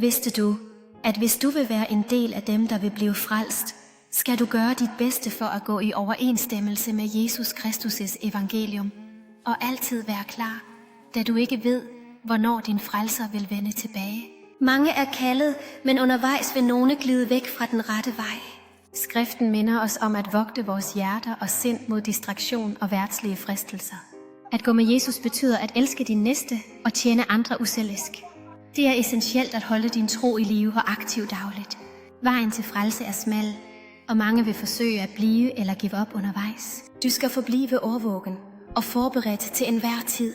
Vidste du, at hvis du vil være en del af dem, der vil blive frelst, skal du gøre dit bedste for at gå i overensstemmelse med Jesus Kristus' evangelium, og altid være klar, da du ikke ved, hvornår din frelser vil vende tilbage. Mange er kaldet, men undervejs vil nogle glide væk fra den rette vej. Skriften minder os om at vogte vores hjerter og sind mod distraktion og verdslige fristelser. At gå med Jesus betyder at elske din næste og tjene andre uselvisk. Det er essentielt at holde din tro i live og aktiv dagligt. Vejen til frelse er smal, og mange vil forsøge at blive eller give op undervejs. Du skal forblive årvågen og forberedt til enhver tid.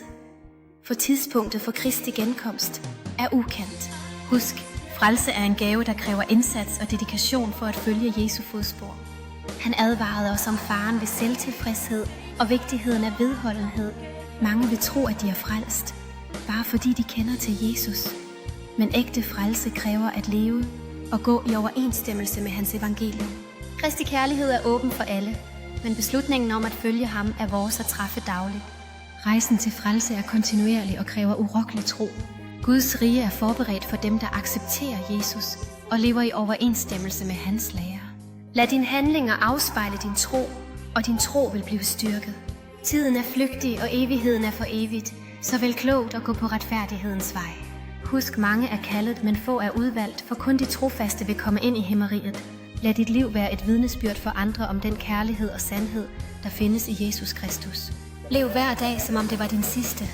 For tidspunktet for Kristi genkomst er ukendt. Husk, frelse er en gave, der kræver indsats og dedikation for at følge Jesu fodspor. Han advarede os om faren ved selvtilfredshed og vigtigheden af vedholdenhed. Mange vil tro, at de er frelst, bare fordi de kender til Jesus. Men ægte frelse kræver at leve og gå i overensstemmelse med hans evangelium. Kristi kærlighed er åben for alle, men beslutningen om at følge ham er vores at træffe dagligt. Rejsen til frelse er kontinuerlig og kræver urokkelig tro. Guds rige er forberedt for dem, der accepterer Jesus og lever i overensstemmelse med hans lære. Lad dine handlinger afspejle din tro, og din tro vil blive styrket. Tiden er flygtig, og evigheden er for evigt, så vel klogt at gå på retfærdighedens vej. Husk, mange er kaldet, men få er udvalgt, for kun de trofaste vil komme ind i himmeriget. Lad dit liv være et vidnesbyrd for andre om den kærlighed og sandhed, der findes i Jesus Kristus. Lev hver dag, som om det var din sidste,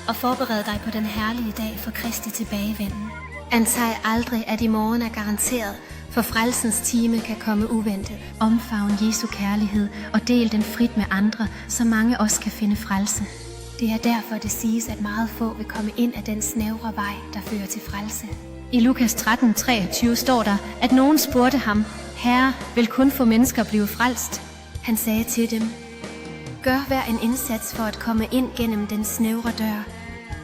og forbered dig på den herlige dag for Kristi tilbagevenden. Antag aldrig, at i morgen er garanteret, for frelsens time kan komme uventet. Omfavn Jesu kærlighed og del den frit med andre, så mange også kan finde frelse. Det er derfor, det siges, at meget få vil komme ind af den snævre vej, der fører til frelse. I Lukas 13:23 står der, at nogen spurgte ham, Herre, vil kun få mennesker blive frelst? Han sagde til dem, gør hver en indsats for at komme ind gennem den snævre dør.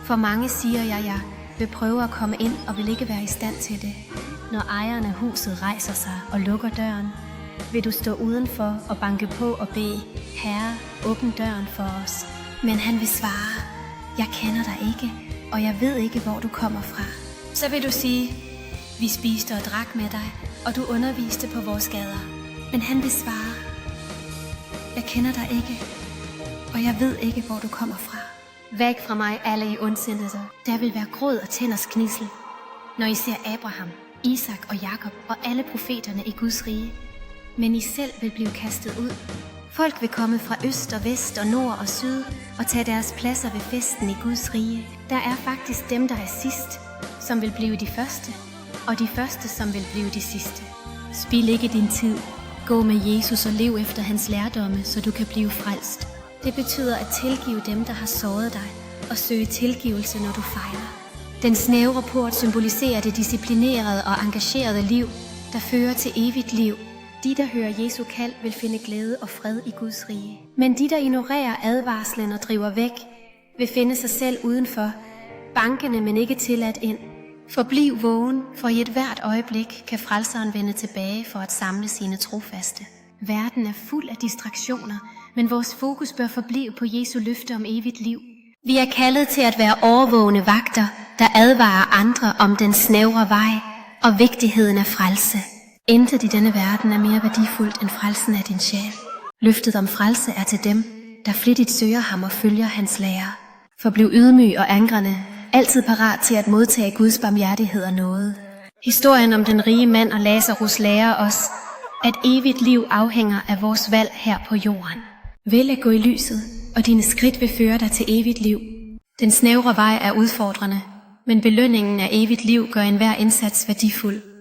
For mange siger jeg vil prøve at komme ind og vil ikke være i stand til det. Når ejeren af huset rejser sig og lukker døren, vil du stå udenfor og banke på og bede, Herre, åbn døren for os. Men han vil svare, jeg kender dig ikke, og jeg ved ikke, hvor du kommer fra. Så vil du sige, vi spiste og drak med dig, og du underviste på vores gader. Men han vil svare, jeg kender dig ikke, og jeg ved ikke, hvor du kommer fra. Væk fra mig, alle I ondsindede. Der vil være gråd og tænders knidsel, når I ser Abraham, Isak og Jakob og alle profeterne i Guds rige. Men I selv vil blive kastet ud. Folk vil komme fra øst og vest og nord og syd og tage deres pladser ved festen i Guds rige. Der er faktisk dem, der er sidst, som vil blive de første, og de første, som vil blive de sidste. Spil ikke din tid. Gå med Jesus og lev efter hans lærdomme, så du kan blive frelst. Det betyder at tilgive dem, der har såret dig, og søge tilgivelse, når du fejler. Den snævre port symboliserer det disciplinerede og engagerede liv, der fører til evigt liv. De, der hører Jesu kald, vil finde glæde og fred i Guds rige. Men de, der ignorerer advarslen og driver væk, vil finde sig selv udenfor, bankende, men ikke tilladt ind. Forbliv vågen, for i et hvert øjeblik kan frelseren vende tilbage for at samle sine trofaste. Verden er fuld af distraktioner, men vores fokus bør forblive på Jesu løfte om evigt liv. Vi er kaldet til at være overvågne vagter, der advarer andre om den snævre vej og vigtigheden af frelse. Intet i denne verden er mere værdifuldt end frelsen af din sjæl. Løftet om frelse er til dem, der flittigt søger ham og følger hans lære. Forbliv ydmyg og angrende, altid parat til at modtage Guds barmhjertighed og nåde. Historien om den rige mand og Lazarus lærer os, at evigt liv afhænger af vores valg her på jorden. Vælg at gå i lyset, og dine skridt vil føre dig til evigt liv. Den snævre vej er udfordrende, men belønningen af evigt liv gør enhver indsats værdifuld.